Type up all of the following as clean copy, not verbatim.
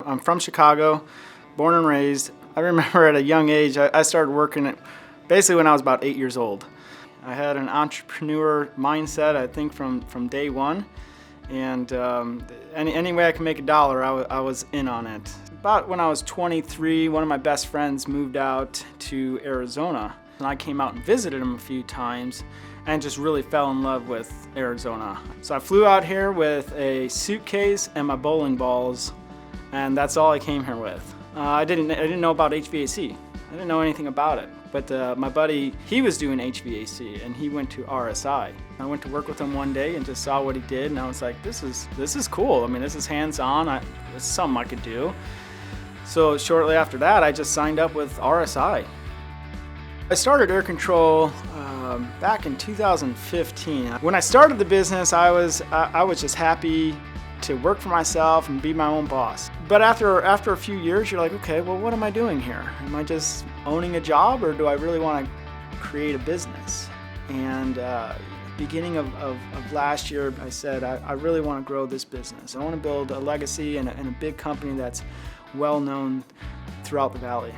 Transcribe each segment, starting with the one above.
I'm from Chicago, born and raised. I remember at a young age, I started working basically when I was about 8 years old. I had an entrepreneur mindset, I think, from day one. And any way I could make a dollar, I was in on it. About when I was 23, one of my best friends moved out to Arizona. And I came out and visited him a few times and just really fell in love with Arizona. So I flew out here with a suitcase and my bowling balls, and that's all I came here with. I didn't know about HVAC. I didn't know anything about it. But my buddy, he was doing HVAC and he went to RSI. I went to work with him one day and just saw what he did, and I was like, this is cool. I mean, this is hands-on. It's something I could do. So shortly after that, I just signed up with RSI. I started air control back in 2015. When I started the business, I was just happy to work for myself and be my own boss. But after a few years, you're like, okay, well, what am I doing here? Am I just owning a job, or do I really want to create a business? And beginning of last year, I said, I really want to grow this business. I want to build a legacy and a big company that's well known throughout the valley.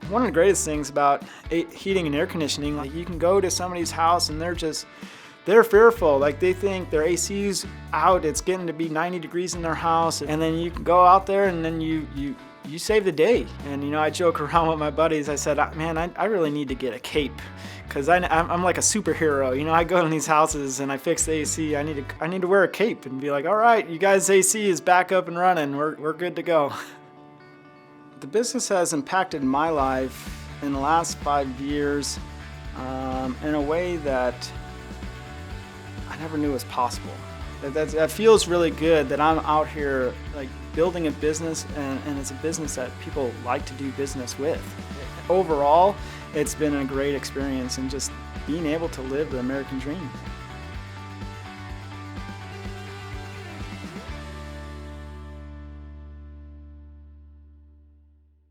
One of the greatest things about heating and air conditioning, like you can go to somebody's house and they're fearful. Like they think their AC's out, it's getting to be 90 degrees in their house, and then you can go out there and then you save the day. And I joke around with my buddies. I said, man, I really need to get a cape, because I'm like a superhero. I go in these houses and I fix the AC. I need to wear a cape and be like, all right, you guys' AC is back up and running. We're good to go. The business has impacted my life in the last 5 years in a way that I never knew was possible. That feels really good that I'm out here like building a business, and it's a business that people like to do business with. Overall, it's been a great experience, and just being able to live the American dream.